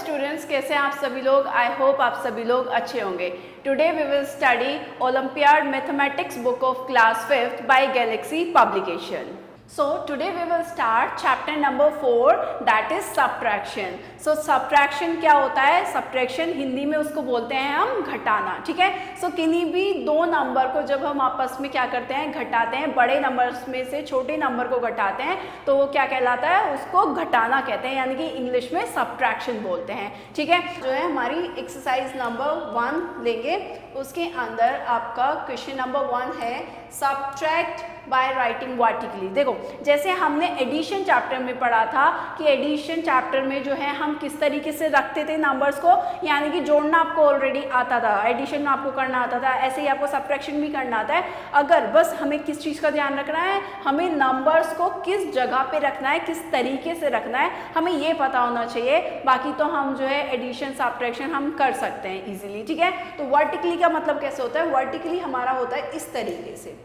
Students, कैसे हैं आप सभी लोग। आई होप आप सभी लोग अच्छे होंगे। Today we will study Olympiad mathematics book of class 5th by Galaxy publication. So today we will start chapter number 4, that is subtraction. So subtraction क्या होता है? subtraction हिंदी में उसको बोलते हैं हम घटाना, ठीक है। So किन्हीं भी दो नंबर को जब हम आपस में क्या करते हैं, घटाते हैं, बड़े नंबर्स में से छोटे नंबर को घटाते हैं तो वो क्या कहलाता है, उसको घटाना कहते हैं, यानी कि इंग्लिश में subtraction बोलते हैं, ठीक है। जो है हमारी एक्सरसाइज नंबर 1 लेंगे, उसके अंदर आपका क्वेश्चन नंबर 1 है सब्ट्रैक्ट बाय राइटिंग वर्टिकली। देखो, जैसे हमने एडिशन चैप्टर में पढ़ा था कि एडिशन चैप्टर में जो है हम किस तरीके से रखते थे नंबर्स को, यानी कि जोड़ना आपको ऑलरेडी आता था, एडिशन में आपको करना आता था, ऐसे ही आपको सब्ट्रैक्शन भी करना आता है। अगर बस हमें किस चीज़ का ध्यान रखना है, हमें नंबर्स को किस जगह पे रखना है, किस तरीके से रखना है, हमें ये पता होना चाहिए। बाकी तो हम जो है एडिशन सब्ट्रैक्शन हम कर सकते हैं इजीली, ठीक है। तो वर्टिकली का मतलब कैसे होता है? वर्टिकली हमारा होता है इस तरीके से।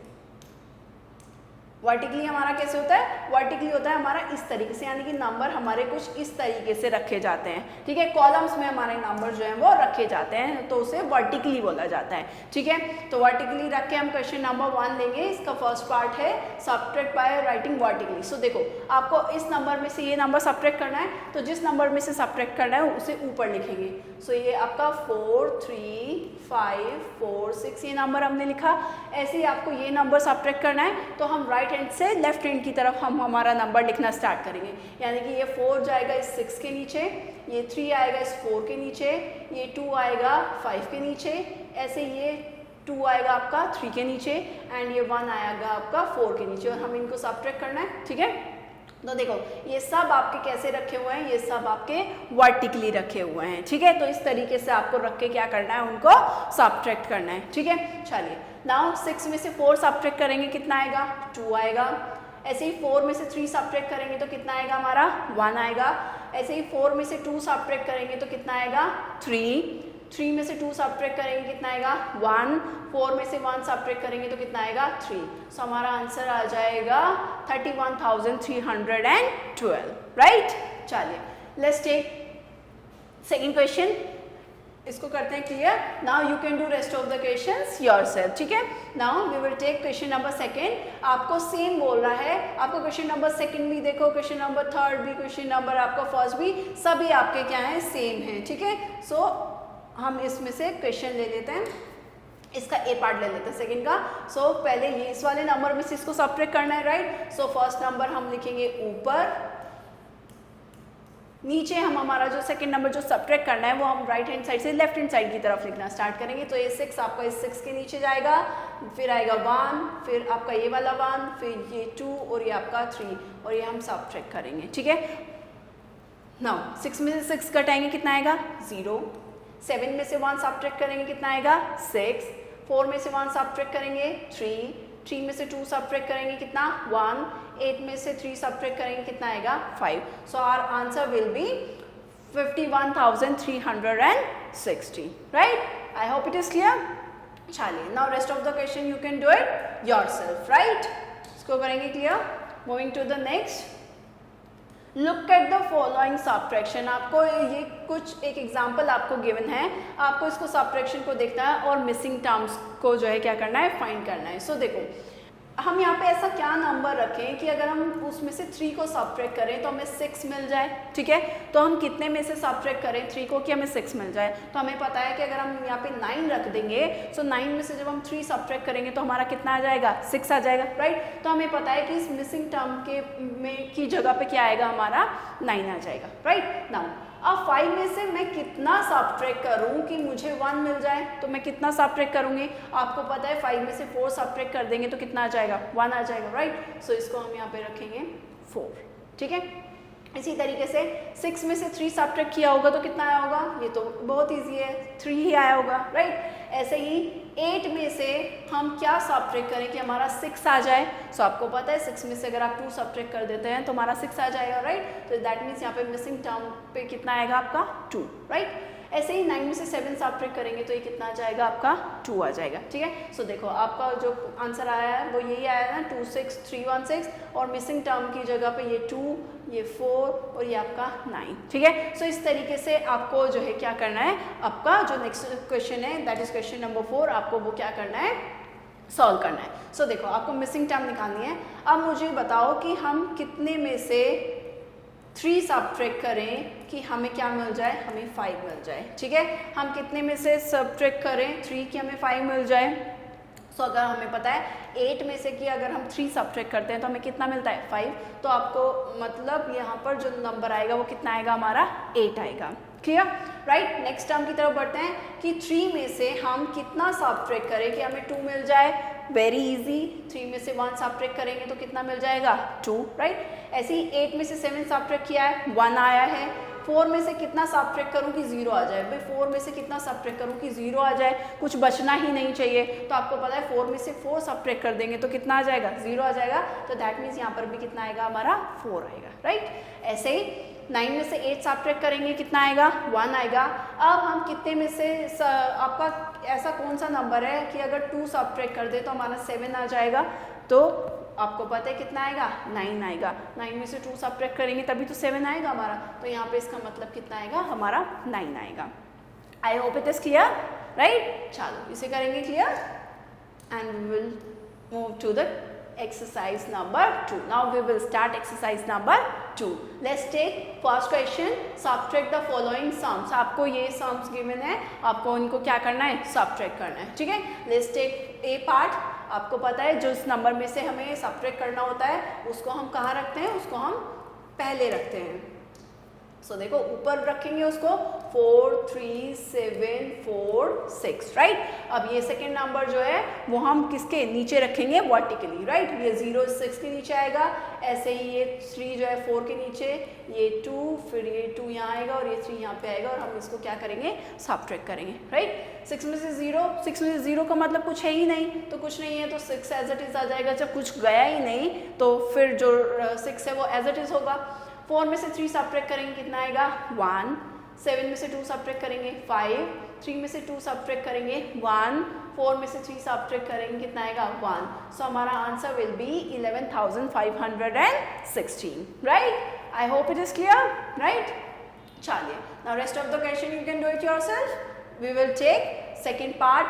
वर्टिकली हमारा कैसे होता है? वर्टिकली होता है हमारा इस तरीके से, यानी कि नंबर हमारे कुछ इस तरीके से रखे जाते हैं, ठीक है। कॉलम्स में हमारे नंबर जो है वो रखे जाते हैं, तो उसे वर्टिकली बोला जाता है, ठीक है। तो वर्टिकली रख के हम क्वेश्चन नंबर 1 लेंगे। इसका फर्स्ट पार्ट है सब्ट्रैक्ट बाय राइटिंग वर्टिकली। सो देखो, आपको इस नंबर में से ये नंबर सब्ट्रैक्ट करना है, तो जिस नंबर में से सब्ट्रैक्ट करना है उसे ऊपर लिखेंगे। सो ये आपका 4 3 5 4 6 ये नंबर हमने लिखा। ऐसे ही आपको ये नंबर सब्ट्रैक्ट करना है, तो हम राइट हैंड से लेफ्ट हैंड की तरफ हम हमारा नंबर लिखना स्टार्ट करेंगे, यानी कि ये 4 जाएगा इस 6 के नीचे, ये 3 आएगा इस 4 के नीचे, ये 2 आएगा 5 के नीचे, ऐसे ये 2 आएगा आपका 3 के नीचे, एंड ये 1 आएगा आपका 4 के नीचे, और हमें इनको सब्ट्रैक्ट करना है, ठीक है। तो देखो, ये सब आपके कैसे रखे हुए हैं, ये सब आपके वर्टिकली रखे हुए हैं, ठीक है। तो इस तरीके से आपको रख के क्या करना है, उनको सब्ट्रैक्ट करना है, ठीक है। चलिए, नाउ 6 में से 4 सब्ट्रैक्ट करेंगे, कितना आएगा? 2 आएगा। ऐसे ही 4 में से 3 सब्ट्रैक्ट करेंगे तो कितना आएगा हमारा? 1 आएगा। ऐसे ही 4 में से 2 सब्ट्रैक्ट करेंगे तो कितना आएगा? 3 में से 2 सब्ट्रैक्ट करेंगे कितना आएगा? 1। 4 में से 1 सब्ट्रैक्ट करेंगे तो कितना आएगा? 3। सो हमारा आंसर आ जाएगा 31,312, राइट। चलिए, लेट्स टेक सेकंड क्वेश्चन, इसको करते हैं clear. Now you can do rest of the questions yourself, ठीक है। Now we will take question number 2। आपको सेम बोल रहा है, आपको क्वेश्चन नंबर 2 भी देखो, क्वेश्चन नंबर 3 भी, क्वेश्चन नंबर आपका 1 भी, सभी आपके क्या है, सेम है, ठीक है। सो हम इसमें से क्वेश्चन ले लेते हैं, इसका ए पार्ट ले लेते हैं सेकंड का। सो पहले ये इस वाले नंबर में से इसको सब्ट्रैक्ट करना है, राइट। सो फर्स्ट नंबर हम लिखेंगे ऊपर, नीचे हम हमारा जो सेकंड नंबर जो सब्ट्रैक्ट करना है वो हम राइट हैंड साइड से लेफ्ट हैंड साइड की तरफ लिखना स्टार्ट करेंगे। तो ये 6 आपका इस 6 के नीचे जाएगा, फिर आएगा 1, फिर आपका ये वाला 1, फिर ये 2 और ये आपका 3, और ये हम सब्ट्रैक्ट करेंगे, ठीक है। नाउ 6 में से 6 घटाएंगे, कितना आएगा? 0। 7 में से 1 सब्ट्रैक्ट करेंगे, कितना आएगा? 6। 4 में से 1 सब्ट्रैक्ट करेंगे 3 में से 2 सब्ट्रैक्ट करेंगे कितना? 1। 8 में से 3 सब्ट्रैक्ट करेंगे, कितना आएगा? 5। So our answer will be 51,360, right. I hope it is clear. चलिए, now rest of the question you can do it yourself, right. इसको करेंगे clear. Moving to the next, look at the following subtraction. आपको ये कुछ एक example आपको given है, आपको इसको सब्ट्रैक्शन को देखना है और मिसिंग टर्म्स को जो है क्या करना है, फाइंड करना है। सो देखो, हम यहाँ पे ऐसा क्या नंबर रखें कि अगर हम उसमें से 3 को सब्ट्रैक्ट करें तो हमें 6 मिल जाए, ठीक है। तो हम कितने में से सब्ट्रैक्ट करें 3 को कि हमें 6 मिल जाए? तो हमें पता है कि अगर हम यहाँ पे 9 रख देंगे, सो 9 में से जब हम 3 सब्ट्रैक्ट करेंगे तो हमारा कितना आ जाएगा? 6 आ जाएगा, राइट। तो हमें पता है कि इस मिसिंग टर्म के में की जगह पे क्या आएगा, हमारा 9 आ जाएगा, राइट। नाउ अब 5 में से मैं कितना सब्ट्रैक्ट करूं कि मुझे 1 मिल जाए? तो मैं कितना सब्ट्रैक्ट करूंगी? आपको पता है 5 में से 4 सब्ट्रैक्ट कर देंगे तो कितना आ जाएगा? 1 आ जाएगा, राइट। सो इसको हम यहाँ पे रखेंगे 4, ठीक है। इसी तरीके से 6 में से 3 सब्ट्रैक्ट किया होगा तो कितना आया होगा? ये तो बहुत ईजी है, 3 ही आया होगा, राइट। ऐसे ही 8 में से हम क्या सब्ट्रैक्ट करें कि हमारा 6 आ जाए? सो आपको पता है 6 में से अगर आप 2 सब्ट्रैक्ट कर देते हैं तो हमारा 6 आ जाएगा, राइट। तो दैट मीन्स यहाँ पे मिसिंग टर्म पे कितना आएगा आपका? 2, राइट। ऐसे ही 9 में से 7 सब्ट्रैक्ट करेंगे तो ये कितना आ जाएगा आपका 2 आ जाएगा, ठीक है। सो देखो आपका जो आंसर आया है वो यही आया ना 26316, और मिसिंग टर्म की जगह पे ये 2, ये 4 और ये आपका 9, ठीक है। सो इस तरीके से आपको जो है क्या करना है, आपका जो नेक्स्ट क्वेश्चन है दैट इज क्वेश्चन नंबर 4, आपको वो क्या करना है, सॉल्व करना है। सो देखो आपको मिसिंग टर्म निकालनी है। अब मुझे बताओ कि हम कितने में से 3 सब्ट्रैक्ट करें कि हमें क्या मिल जाए, हमें 5 मिल जाए, ठीक है। हम कितने में से सब्ट्रैक्ट करें 3 कि हमें 5 मिल जाए। सो अगर हमें पता है 8 में से कि अगर हम 3 सब्ट्रैक्ट करते हैं तो हमें कितना मिलता है 5, तो आपको मतलब यहाँ पर जो नंबर आएगा वो कितना आएगा, हमारा 8 आएगा, क्लियर, राइट। नेक्स्ट टर्म की तरफ बढ़ते हैं कि 3 में से हम कितना सब्ट्रैक्ट करें कि हमें 2 मिल जाए। वेरी इजी, 3 में से 1 सब्ट्रैक्ट करेंगे तो कितना मिल जाएगा 2, राइट। ऐसे ही 8 में से 7 सब्ट्रैक्ट किया है 1 आया है। 4 में से कितना सब्ट्रैक्ट करूं कि 0 आ जाए, भाई 4 में से कितना सब्ट्रैक्ट करूं कि 0 आ जाए, कुछ बचना ही नहीं चाहिए। तो आपको पता है 4 में से 4 सब्ट्रैक्ट कर देंगे तो कितना आ जाएगा 0 आ जाएगा, तो दैट मीन्स यहाँ पर भी कितना आएगा, हमारा 4 आएगा, राइट। ऐसे ही 9 में से 8 सब्ट्रैक्ट करेंगे कितना आएगा 1 आएगा। अब हम कितने में से आपका ऐसा कौन सा नंबर है कि अगर 2 सब्ट्रैक्ट कर दे तो हमारा 7 आ जाएगा, तो आपको पता है कितना आएगा 9 आएगा। 9 में से 2 सब्ट्रैक्ट करेंगे तभी तो 7 आएगा हमारा, तो यहाँ पे इसका मतलब कितना आएगा, हमारा 9 आएगा। I hope it is clear, right. चलो इसे करेंगे clear and we will move to the exercise number 2. Now we will start exercise number 2. Let's take first question, subtract the following sums. आपको ये sums given है, आपको इनको क्या करना है, subtract करना है, ठीक है। Let's take A part. आपको पता है जो इस नंबर में से हमें subtract करना होता है उसको हम कहाँ रखते हैं, उसको हम पहले रखते हैं। सो देखो ऊपर रखेंगे उसको 4 3 7 4 6, राइट। अब ये सेकेंड नंबर जो है वो हम किसके नीचे रखेंगे, वर्टिकली, राइट। ये 0 6 के नीचे आएगा, ऐसे ही ये 3 जो है 4 के नीचे, ये 2, फिर ये 2 यहाँ आएगा और ये 3 यहाँ पे आएगा, और हम इसको क्या करेंगे, सब्ट्रैक्ट करेंगे, राइट। 6 में से 0 का मतलब कुछ है ही नहीं, तो कुछ नहीं है तो 6 एज इट इज आ जाएगा। जब कुछ गया ही नहीं तो फिर जो 6 है वो एज इट इज होगा। 4 में से 3 सब्ट्रैक्ट करेंगे कितना आएगा 1, 7 में से 2 सब्ट्रैक्ट करेंगे 5, 3 में से 2 सब्ट्रैक्ट करेंगे 1, 4 में से 3 सब्ट्रैक्ट करेंगे कितना आएगा 1। सो हमारा answer will be 11,516, right. I hope it is clear, right. चलिए now rest of the question you can do it yourself. We will take second part,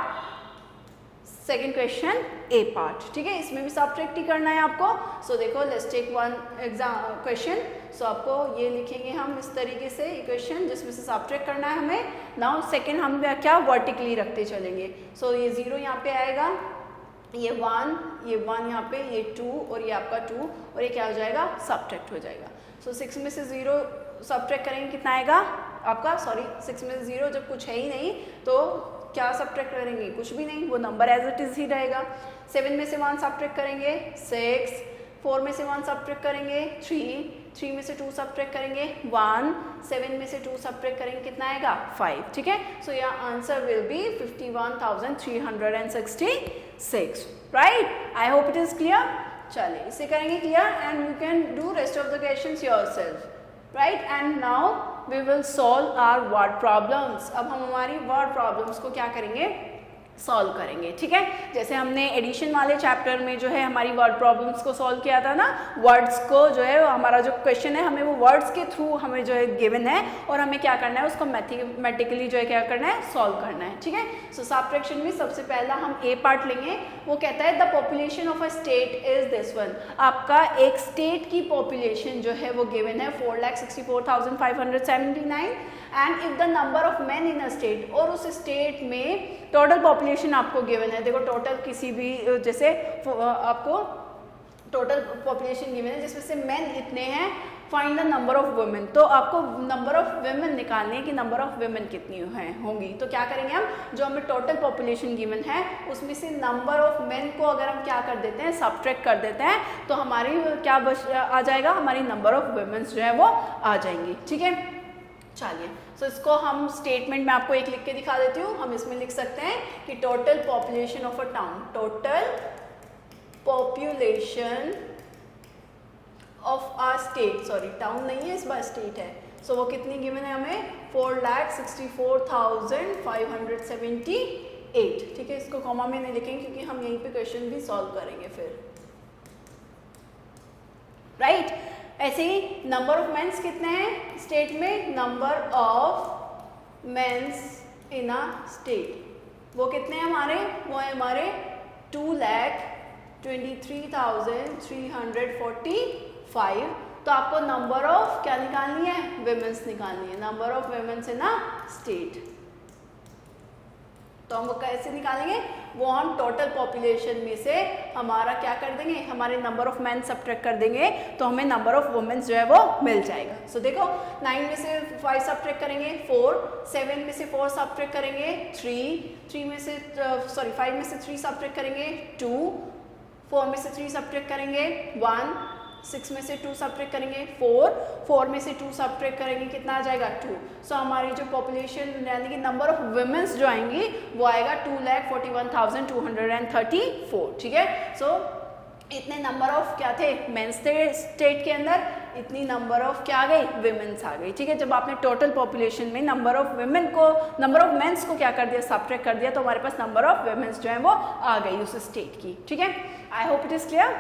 second question A part, ठीक है। इसमें भी subtract ही करना है आपको। So देखो let's take one exam question. So आपको ये लिखेंगे हम इस तरीके से इक्वेशन जिसमें से सब्ट्रैक्ट करना है हमें। नाउ सेकेंड हम क्या वर्टिकली रखते चलेंगे। सो ये 0 यहाँ पे आएगा, ये 1 यहाँ पे, ये 2 और ये आपका 2, और ये क्या हो जाएगा, सब्ट्रैक्ट हो जाएगा। सो 6 में से 0 सब्ट्रैक्ट करेंगे कितना आएगा आपका, सॉरी 6 में से 0 जब कुछ है ही नहीं तो क्या सब्ट्रैक्ट करेंगे, कुछ भी नहीं, वो नंबर एज इट इज ही रहेगा। 7 में से 1 सब्ट्रैक्ट करेंगे 6, 4 में से 1 सब्ट्रैक्ट करेंगे 3 में से 2 सब्ट्रैक्ट करेंगे 1, 7 में से 2 सब्ट्रैक्ट करेंगे कितना आएगा 5, ठीक है। So your answer will B 51,366, right. I hope it is clear. चलिए इसे करेंगे clear and you can do rest of the questions yourself, right. And now we will solve our word problems. अब हम हमारी word problems को क्या करेंगे, solve करेंगे, ठीक है। जैसे हमने एडिशन वाले चैप्टर में जो है हमारी वर्ड प्रॉब्लम्स को सॉल्व किया था ना, वर्ड्स को जो है हमारा जो क्वेश्चन है हमें वो वर्ड्स के थ्रू हमें जो है गिवन है और हमें क्या करना है उसको मैथमेटिकली जो है क्या करना है, सॉल्व करना है, ठीक है। सो सब्ट्रैक्शन में सबसे पहला हम ए पार्ट लेंगे। वो कहता है the population of a state is this one. आपका एक स्टेट की पॉपुलेशन जो है वो गिवन है 4,64,579 and if the number of man in a state, और उस स्टेट में टोटल पॉपुलेशन आपको गिवन है। देखो टोटल किसी भी जैसे आपको टोटल पॉपुलेशन गिवन है जिसमें से मेन इतने हैं, find the number of women. तो आपको नंबर ऑफ वुमेन निकालनी है कि नंबर ऑफ वुमेन कितनी हैं होंगी। तो क्या करेंगे हम, जो हमें टोटल पॉपुलेशन गिवन है उसमें से नंबर ऑफ मेन को अगर हम क्या कर देते हैं, सब्ट्रैक्ट कर देते हैं, तो हमारी क्या आ जाएगा, हमारी नंबर ऑफ वुमेन्स जो है वो आ जाएंगी, ठीक है। चलिए सो इसको हम स्टेटमेंट में आपको एक लिख के दिखा देती हूँ। हम इसमें लिख सकते हैं कि total population of a town, total population of a state, sorry town नहीं है इस बार स्टेट है, सो वो कितनी गिवन है हमें 4,64,578, ठीक है। इसको कॉमा में नहीं लिखेंगे क्योंकि हम यहीं पे क्वेश्चन भी सॉल्व करेंगे फिर, राइट। ऐसे ही नंबर ऑफ मेंस कितने हैं स्टेट में, number of mens in a state वो कितने हैं हमारे, वो है हमारे 2,23,345। तो आपको नंबर ऑफ क्या निकालनी है, विमेंस निकालनी है, number of women's in a state. तो हम वो कैसे निकालेंगे, वो हम टोटल पॉपुलेशन में से हमारा क्या कर देंगे, हमारे नंबर ऑफ मैन सब्ट्रैक्ट कर देंगे तो हमें नंबर ऑफ वुमेन्स जो है वो मिल जाएगा। सो देखो 9 में से 5 सब्ट्रैक्ट करेंगे 4, 7 में से 4 सब्ट्रैक्ट करेंगे 3 में से 5 में से 3 सब्ट्रैक्ट करेंगे 2, 4 में से 3 सब्ट्रैक्ट करेंगे 1, 6 में से 2 सब्ट्रैक्ट करेंगे 4 में से 2 सब्ट्रैक्ट करेंगे कितना आ जाएगा 2। सो हमारी जो पॉपुलेशन यानी कि नंबर ऑफ वुमेन्स जो आएंगी वो आएगा 2,41,234, ठीक है। सो इतने नंबर ऑफ क्या थे मेंस थे स्टेट के अंदर, इतनी नंबर ऑफ क्या आ गई विमेंस आ गई, ठीक है। जब आपने टोटल पॉपुलेशन में नंबर ऑफ वुमेन को नंबर ऑफ मेंस को क्या कर दिया सब्ट्रैक्ट कर दिया तो हमारे पास नंबर ऑफ वुमेन्स जो है वो आ गई उस स्टेट की, ठीक है। I hope it is clear.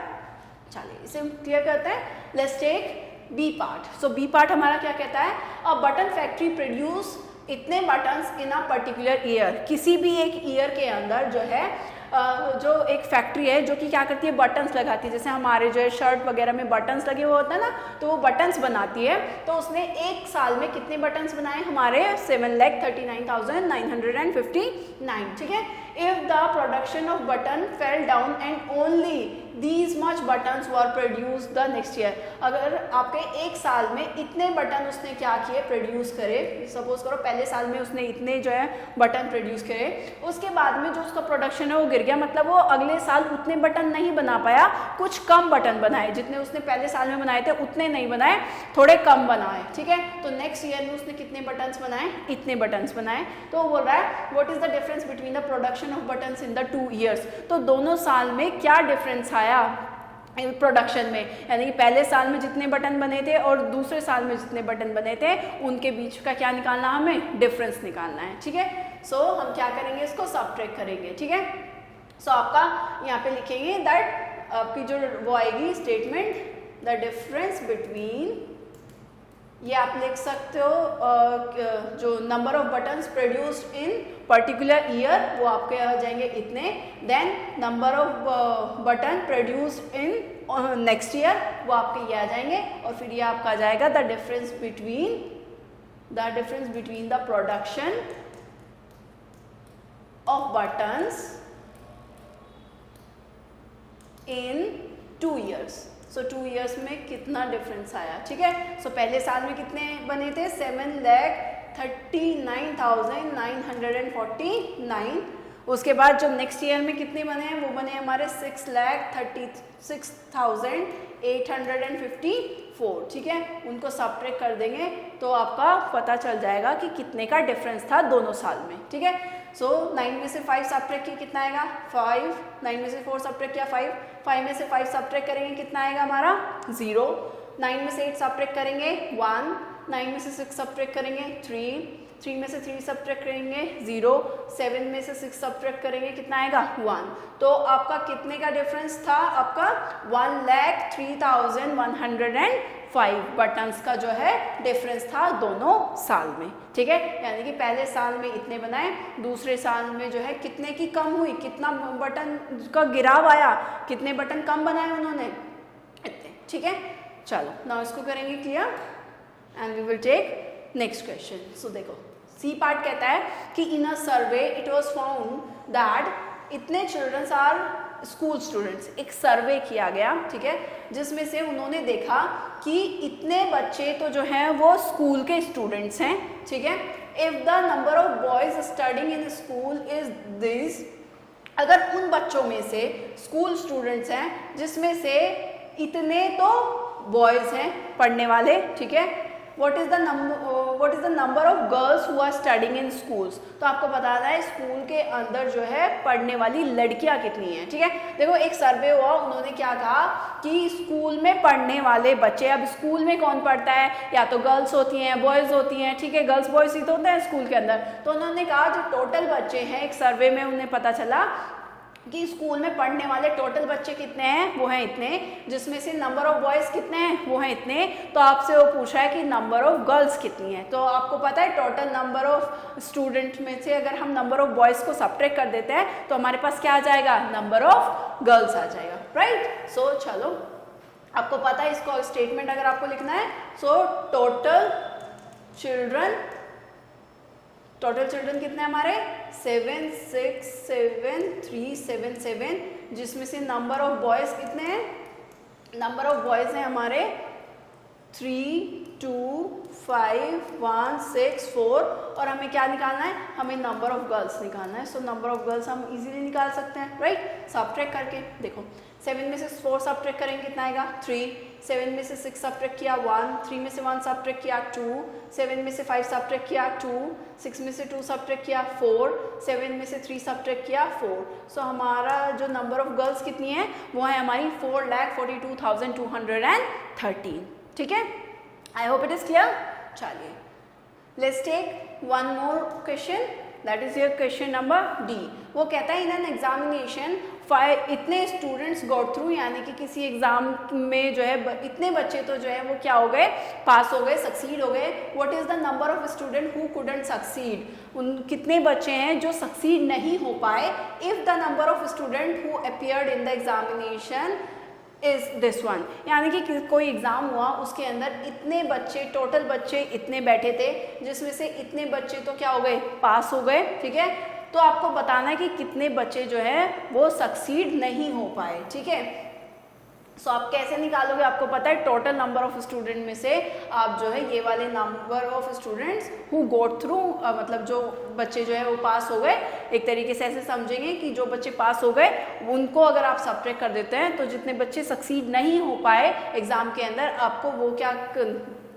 चलिए इसे हम क्लियर करते हैं। Let's take B part. So B part हमारा क्या कहता है, अ बटन फैक्ट्री प्रोड्यूस इतने buttons in a particular year, किसी भी एक ईयर के अंदर जो है जो एक फैक्ट्री है जो कि क्या करती है बटन्स लगाती है, जैसे हमारे जो है शर्ट वगैरह में बटन्स लगे हुए होते हैं ना, तो वो बटन्स बनाती है। तो उसने एक साल में कितने बटन्स बनाए हमारे 7,39,959, ठीक है। If the production off button fell down and only these much buttons were produce the next year, अगर आपके एक साल में इतने बटन उसने क्या किए प्रोड्यूस करे, सपोज करो पहले साल में उसने इतने जो है बटन प्रोड्यूस करे, उसके बाद में जो उसका प्रोडक्शन है वो गिर गया, मतलब वो अगले साल उतने बटन नहीं बना पाया, कुछ कम बटन बनाए, जितने उसने पहले साल में बनाए थे उतने नहीं बनाए, थोड़े कम बनाए, ठीक है। तो नेक्स्ट ईयर में उसने कितने बटन्स बनाए, इतने बटन्स बनाए। तो वो बोल रहा है what is the difference between the production of buttons in the 2 years, तो दोनों साल में क्या डिफरेंस आया प्रोडक्शन में, यानी कि पहले साल में जितने बटन बने थे और दूसरे साल में जितने बटन बने थे उनके बीच का क्या निकालना, हमें डिफरेंस निकालना है, ठीक है। सो हम क्या करेंगे, इसको सब्ट्रैक्ट करेंगे, ठीक है। सो आपका यहाँ पे लिखेंगे दैट आपकी जो वो आएगी स्टेटमेंट, द डिफरेंस बिटवीन, ये आप लिख सकते हो जो number of buttons produced in particular year वो आपके आ जाएंगे इतने, then number of button produced in next year वो आपके ये आ जाएंगे, और फिर ये आपका आ जाएगा the difference between the production of buttons in 2 years. So 2 years में कितना डिफरेंस आया, ठीक है। सो पहले साल में कितने बने थे 7,39,949, उसके बाद जो नेक्स्ट ईयर में कितने बने हैं वो बने हमारे 6,36,854, ठीक है। उनको सब्ट्रैक्ट कर देंगे तो आपका पता चल जाएगा कि कितने का डिफरेंस था दोनों साल में, ठीक है। सो 9 में से 5 सब्ट्रैक्ट किया कितना आएगा 5, 9 में से 4 सब्ट्रैक्ट किया 5 में से 5 सब्ट्रैक्ट करेंगे कितना आएगा हमारा 0, 9 में से 8 सब्ट्रैक्ट करेंगे 1, 9 में से 6 सब्ट्रैक्ट करेंगे 3 में से 3 सब्ट्रैक्ट करेंगे 0, 7 में से 6 सब्ट्रैक्ट करेंगे कितना आएगा 1। तो आपका कितने का डिफरेंस था, आपका 1,03,105 बटन्स का जो है डिफरेंस था दोनों साल में, ठीक है। यानी कि पहले साल में इतने बनाए, दूसरे साल में जो है कितने की कम हुई, कितना बटन का गिराव आया, कितने बटन कम बनाए उन्होंने इतने, ठीक है। चलो नाउ इसको करेंगे clear and we will take next question. So देखो सी पार्ट कहता है कि in a survey it was found that इतने चिल्ड्रंस आर स्कूल स्टूडेंट्स, एक सर्वे किया गया, ठीक है, जिसमें से उन्होंने देखा कि इतने बच्चे तो जो हैं वो स्कूल के स्टूडेंट्स हैं, ठीक है। If the number of boys studying in school is this, अगर उन बच्चों में से स्कूल स्टूडेंट्स हैं जिसमें से इतने तो बॉयज हैं पढ़ने वाले, ठीक है। What is the number what is the number of girls who are studying in schools, तो आपको बताना है स्कूल के अंदर जो है पढ़ने वाली लड़कियां कितनी हैं, ठीक है। देखो एक सर्वे हुआ, उन्होंने क्या कहा कि स्कूल में पढ़ने वाले बच्चे, अब स्कूल में कौन पढ़ता है, या तो गर्ल्स होती हैं बॉयज़ होती हैं, ठीक है, गर्ल्स बॉयज़ ही तो होते हैं स्कूल के अंदर। तो उन्होंने कहा जो टोटल बच्चे हैं, एक सर्वे में उन्हें पता चला कि स्कूल में पढ़ने वाले टोटल बच्चे कितने हैं, वो हैं इतने, जिसमें से नंबर ऑफ बॉयज़ कितने हैं, वो हैं इतने। तो आपसे वो पूछा है कि नंबर ऑफ गर्ल्स कितनी है, तो आपको पता है टोटल नंबर ऑफ स्टूडेंट में से अगर हम नंबर ऑफ बॉयज़ को सब्ट्रैक्ट कर देते हैं तो हमारे पास क्या आ जाएगा, नंबर ऑफ गर्ल्स आ जाएगा, राइट। सो चलो आपको पता है इसको स्टेटमेंट अगर आपको लिखना है, सो टोटल चिल्ड्रन कितने हैं हमारे 7 6 7 3 7 7, जिसमें से नंबर ऑफ बॉयज़ कितने हैं, नंबर ऑफ बॉयज़ हैं हमारे 3 2 5 1 6 4, और हमें क्या निकालना है, हमें नंबर ऑफ गर्ल्स निकालना है। सो नंबर ऑफ गर्ल्स हम इजीली निकाल सकते हैं, राइट, सब्ट्रैक्ट करके। देखो 7 में से 4 सब्ट्रैक्ट करेंगे कितना आएगा 3, 7 में से 6 सब्ट्रैक्ट किया 1, 3 में से 1 सब्ट्रैक्ट किया 2, 7 में से 5 सब्ट्रैक्ट किया 2, 6 में से 2 सब्ट्रैक्ट किया 4, 7 में से 3 सब्ट्रैक्ट किया 4। सो हमारा जो नंबर ऑफ गर्ल्स कितनी है वो है हमारी 4,42,213, ठीक है। I hope it is clear. चलिए let's take one more question, that is your question number D. वो कहता है इन एन एग्जामिनेशन इतने स्टूडेंट्स गॉट थ्रू, यानी कि किसी एग्जाम में जो है इतने बच्चे तो जो है वो क्या हो गए, पास हो गए, सक्सीड हो गए। What is the number of student who couldn't succeed, उन कितने बच्चे हैं जो सक्सीड नहीं हो पाए। If the number of student who appeared in the examination is this one, यानी कि कोई एग्जाम हुआ उसके अंदर इतने बच्चे, टोटल बच्चे इतने बैठे थे, जिसमें से इतने बच्चे तो क्या हो गए, पास हो गए, ठीक है। तो आपको बताना है कि कितने बच्चे जो है वो सक्सीड नहीं हो पाए, ठीक है। सो आप कैसे निकालोगे, आपको पता है टोटल नंबर ऑफ स्टूडेंट में से आप जो है ये वाले number of students who got through, मतलब जो बच्चे जो है वो पास हो गए, एक तरीके से ऐसे समझेंगे कि जो बच्चे पास हो गए उनको अगर आप सब्ट्रैक्ट कर देते हैं तो जितने बच्चे सक्सीड नहीं हो पाए एग्जाम के अंदर, आपको वो क्या,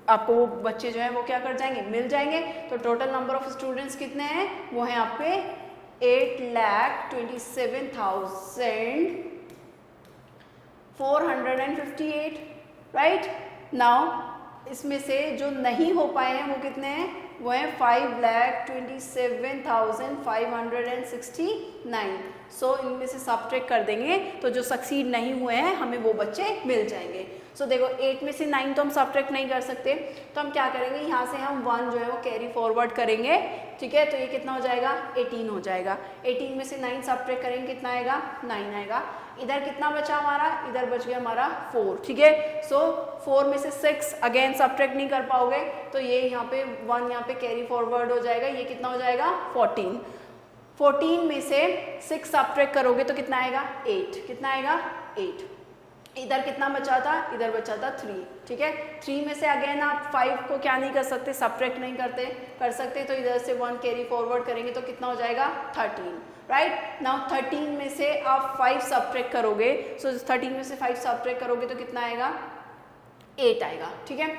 आपको वो बच्चे जो है वो क्या कर जाएंगे, मिल जाएंगे। तो टोटल नंबर ऑफ स्टूडेंट्स कितने हैं, वो हैं आपके 8,27,458, राइट। नाउ इसमें से जो नहीं हो पाए हैं वो कितने हैं, वो हैं 5,27,569। सो इनमें से सब्ट्रैक्ट कर देंगे तो जो सक्सीड नहीं हुए हैं हमें वो बच्चे मिल जाएंगे। सो देखो 8 में से 9 तो हम सब्ट्रैक्ट नहीं कर सकते, तो हम क्या करेंगे, यहाँ से हम 1 जो है वो कैरी फॉरवर्ड करेंगे, ठीक है। तो ये कितना हो जाएगा, 18 हो जाएगा। 18 में से 9 सब्ट्रैक्ट करेंगे कितना आएगा, 9 आएगा। इधर कितना बचा हमारा, इधर बच गया हमारा 4, ठीक है। सो 4 में से 6 अगेन सब्ट्रैक्ट नहीं कर पाओगे, तो ये यहाँ पे 1 यहाँ पे कैरी फॉरवर्ड हो जाएगा, ये कितना हो जाएगा 14। 14 में से 6 सब्ट्रैक्ट करोगे तो कितना आएगा 8, कितना आएगा 8। इधर कितना बचा था, इधर बचा था 3, ठीक है। 3 में से अगेन आप 5 को क्या नहीं कर सकते, सब्ट्रैक्ट नहीं कर सकते, तो इधर से 1 कैरी फॉरवर्ड करेंगे तो कितना हो जाएगा 13, राइट। नाउ 13 में से आप 5 सब्ट्रैक्ट करोगे, सो 13 में से 5 सब्ट्रैक्ट करोगे तो कितना आएगा 8 आएगा, ठीक है।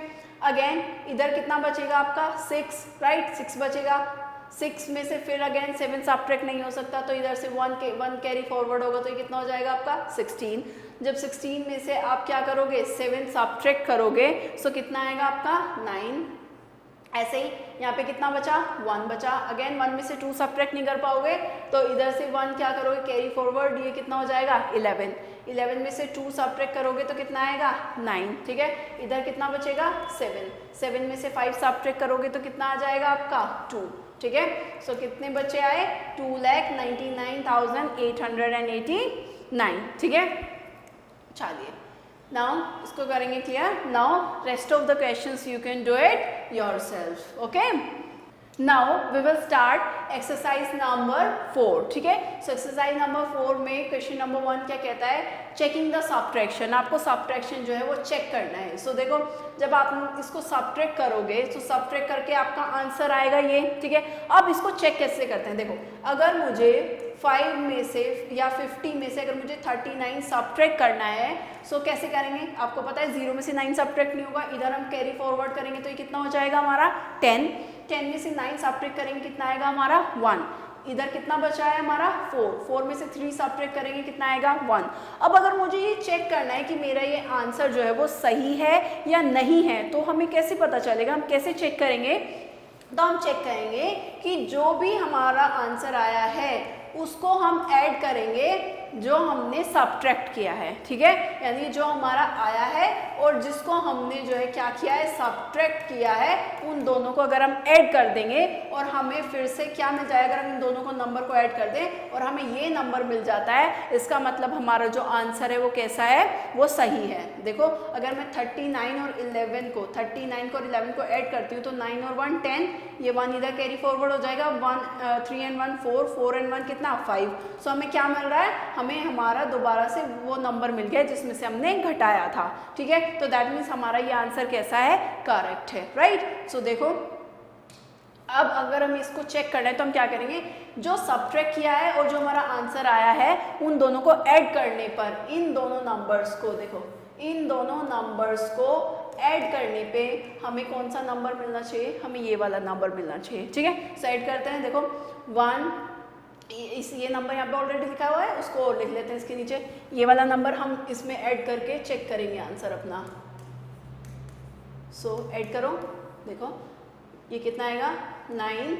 अगेन इधर कितना बचेगा आपका 6, राइट, 6 बचेगा। 6 में से फिर अगेन 7 सब्ट्रैक्ट नहीं हो सकता, तो इधर से 1 कैरी फॉरवर्ड होगा, तो ये कितना हो जाएगा आपका 16। जब 16 में से आप क्या करोगे 7 सब्ट्रैक्ट करोगे, सो कितना आएगा आपका 9। ऐसे ही यहाँ पे कितना बचा 1 बचा। अगेन 1 में से 2 सब्ट्रैक्ट नहीं कर पाओगे, तो इधर से 1 क्या करोगे कैरी फॉरवर्ड, ये कितना हो जाएगा 11। 11 में से 2 सब्ट्रैक्ट करोगे तो कितना आएगा 9, ठीक है। इधर कितना बचेगा 7। 7 में से 5 सब्ट्रैक्ट करोगे तो कितना आ जाएगा आपका 2, ठीक है। सो कितने बच्चे आए 2,99,889, ठीक है। चलिए नाउ इसको करेंगे clear. Now rest of the questions you can do it yourself, okay. Now we will start exercise number 4, ठीक है। सो एक्सरसाइज नंबर 4 में क्वेश्चन नंबर 1 क्या कहता है, चेकिंग द सब्ट्रैक्शन। आपको सब्ट्रैक्शन जो है वो चेक करना है। सो देखो जब आप इसको सब्ट्रैक्ट करोगे तो सब्ट्रैक्ट करके आपका आंसर आएगा ये, ठीक है। अब इसको चेक कैसे करते हैं, देखो अगर मुझे 5 में से या 50 में से अगर मुझे 39 सब्ट्रैक्ट करना है, सो कैसे करेंगे? आपको पता है 0 में से 9 सब्ट्रैक्ट नहीं होगा, इधर हम कैरी फॉरवर्ड करेंगे तो ये कितना हो जाएगा हमारा 10। 10 में से 9 सब्ट्रैक्ट करेंगे कितना आएगा हमारा 1। इधर कितना बचा है हमारा 4। 4 में से 3 सब्ट्रैक्ट करेंगे कितना आएगा 1। अब अगर मुझे ये चेक करना है कि मेरा ये आंसर जो है वो सही है या नहीं है, तो हमें कैसे पता चलेगा? हम कैसे चेक करेंगे? तो हम चेक करेंगे कि जो भी हमारा आंसर आया है उसको हम ऐड करेंगे जो हमने सब्ट्रैक्ट किया है, ठीक है? यानी जो हमारा आया है और जिसको हमने जो है क्या किया है, सब्ट्रैक्ट किया है, उन दोनों को अगर हम ऐड कर देंगे और हमें फिर से क्या मिल जाएगा, अगर हम इन दोनों को नंबर को ऐड कर दें और हमें ये नंबर मिल जाता है, इसका मतलब हमारा जो आंसर है वो कैसा है, वो सही है। देखो अगर मैं 39 और 11 को 39 को और 11 को ऐड करती हूँ तो 9 और 1 10, ये 1 इधर कैरी फॉरवर्ड हो जाएगा, 3 and 1 4, 4 and 1 कितना 5। सो हमें क्या मिल रहा है, हमें हमारा दोबारा से वो नंबर मिल गया जिसमें से हमने घटाया था, ठीक है? तो दैट मीन्स हमारा ये आंसर कैसा है, करेक्ट है, राइट? सो देखो अब अगर हम इसको चेक करना है तो हम क्या करेंगे, जो सब्ट्रैक्ट किया है और जो हमारा आंसर आया है उन दोनों को ऐड करने पर इन दोनों नंबर्स को, देखो इन दोनों नंबर्स को ऐड करने पे हमें कौन सा नंबर मिलना चाहिए, हमें ये वाला नंबर मिलना चाहिए, ठीक है? सो ऐड करते हैं, देखो 1, ये नंबर यहाँ पे ऑलरेडी लिखा हुआ है, उसको और लिख लेते हैं इसके नीचे, ये वाला नंबर हम इसमें ऐड करके चेक करेंगे आंसर अपना। सो ऐड करो, देखो ये कितना आएगा 9,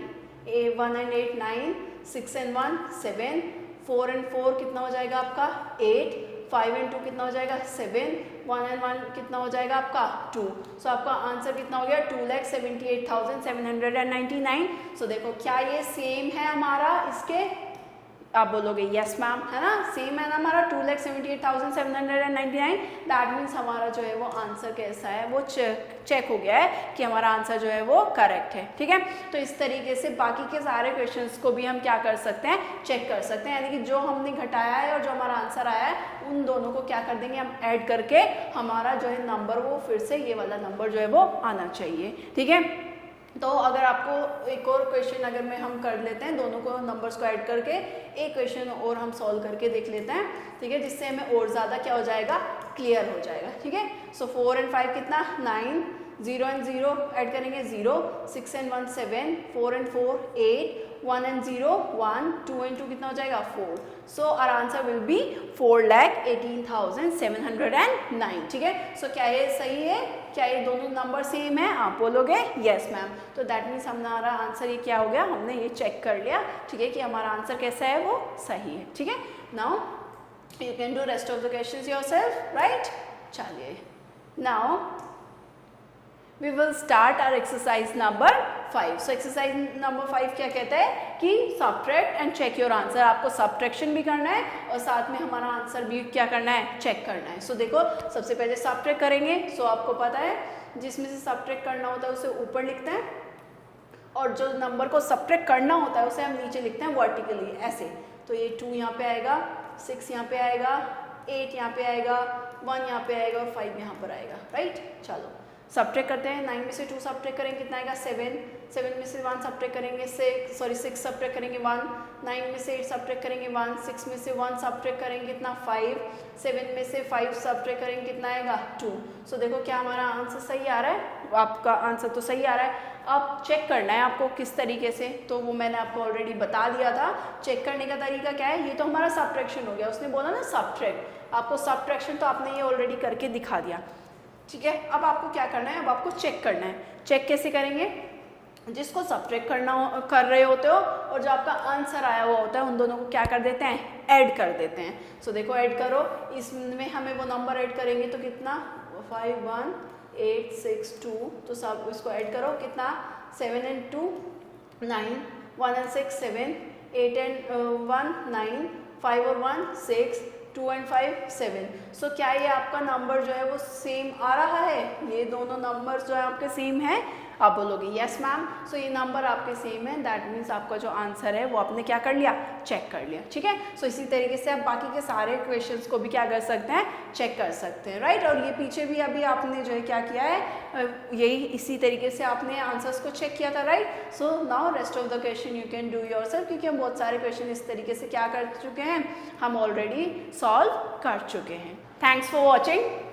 1 and 8 9, 6 and 1 7, 4 and 4 कितना हो जाएगा आपका 8, 5 and 2 कितना हो जाएगा 7, 1 and 1 कितना हो जाएगा आपका 2। सो आपका आंसर कितना हो गया 2,78,799। सो देखो क्या ये सेम है हमारा इसके, आप बोलोगे यस मैम, है ना, सेम है ना हमारा 2,78,799। दैट मीन्स हमारा जो है वो आंसर कैसा है, वो चेक हो गया है कि हमारा आंसर जो है वो करेक्ट है, ठीक है? तो इस तरीके से बाकी के सारे क्वेश्चंस को भी हम क्या कर सकते हैं, चेक कर सकते हैं। यानी कि जो हमने घटाया है और जो हमारा आंसर आया है उन दोनों को क्या कर देंगे हम, ऐड करके हमारा जो है नंबर वो फिर से ये वाला नंबर जो है वो आना चाहिए, ठीक है? तो अगर आपको एक और क्वेश्चन अगर में हम कर लेते हैं, दोनों को नंबर्स को ऐड करके एक क्वेश्चन और हम सॉल्व करके देख लेते हैं, ठीक है? जिससे हमें और ज़्यादा क्या हो जाएगा, क्लियर हो जाएगा, ठीक है? सो 4 and 5 कितना 9, 0 and 0 ऐड करेंगे 0, 6 and 1 7, 4 and 4 8, 1 and 0 1, 2 and 2 कितना हो जाएगा 4। So our answer will be 4,18,709, ठीक है? सो क्या ये सही है, क्या ये दोनों नंबर सेम है? आप बोलोगे यस मैम। तो दैट मीन्स हमारा आंसर ये क्या हो गया, हमने ये चेक कर लिया, ठीक है, कि हमारा आंसर कैसा है, वो सही है, ठीक है? Now you can do rest of the questions yourself, right? चलिए now we will start our exercise number 5. So exercise number 5 क्या कहता है कि subtract and check your answer। आपको subtraction भी करना है और साथ में हमारा आंसर भी क्या करना है, चेक करना है। So देखो सबसे पहले subtract करेंगे। So आपको पता है जिसमें से subtract करना होता है उसे ऊपर लिखते हैं और जो नंबर को subtract करना होता है उसे हम नीचे लिखते हैं vertically, ऐसे। तो ये 2 यहाँ पे आएगा, 6 यहाँ पे आएगा, 8 यहाँ पे आएगा, 1 यहाँ पे आएगा और 5 यहाँ पर आएगा, राइट? चलो सब्ट्रैक्ट करते हैं। 9 में से 2 सब्ट्रैक्ट करेंगे कितना आएगा 7, 7 में से 1 सब्ट्रैक्ट करेंगे 6 सब्ट्रैक्ट करेंगे 1, 9 में से 8 सब्ट्रैक्ट करेंगे 1, 6 में से 1 सब्ट्रैक्ट करेंगे कितना 5, 7 में से 5 सब्ट्रैक्ट करेंगे कितना आएगा 2। सो देखो क्या हमारा आंसर सही आ रहा है, आपका आंसर तो सही आ रहा है। अब चेक करना है आपको किस तरीके से, तो वो मैंने आपको ऑलरेडी बता दिया था। चेक करने का तरीका क्या है, ये तो हमारा सब्ट्रैक्शन हो गया, उसने बोला ना सब्ट्रैक्ट, आपको सब्ट्रैक्शन तो आपने ये ऑलरेडी करके दिखा दिया, ठीक है? अब आपको क्या करना है, अब आपको चेक करना है। चेक कैसे करेंगे, जिसको सब्ट्रैक्ट कर रहे होते हो और जो आपका आंसर आया हुआ होता है उन दोनों को क्या कर देते हैं, ऐड कर देते हैं। सो देखो ऐड करो, इसमें हमें वो नंबर ऐड करेंगे तो कितना 5 1 8 6 2, तो सब इसको ऐड करो कितना 7 and 2 9, 1 and 6 7, 8 and 1 9, 5 और 1 6, 2 and 5 7। सो क्या ये आपका नंबर जो है वो सेम आ रहा है, ये दोनों नंबर्स जो है आपके सेम है? आप बोलोगे यस मैम। सो ये नंबर आपके सेम है, दैट मीन्स आपका जो आंसर है वो आपने क्या कर लिया, चेक कर लिया। ठीक है, सो इसी तरीके से आप बाकी के सारे क्वेश्चंस को भी क्या कर सकते हैं, चेक कर सकते हैं, राइट। और ये पीछे भी अभी आपने जो है क्या किया है, यही इसी तरीके से आपने आंसर्स को चेक किया था, right. So now rest of the question you can do yourself, क्योंकि हम बहुत सारे क्वेश्चन इस तरीके से क्या कर चुके हैं, हम ऑलरेडी सॉल्व कर चुके हैं। Thanks for watching.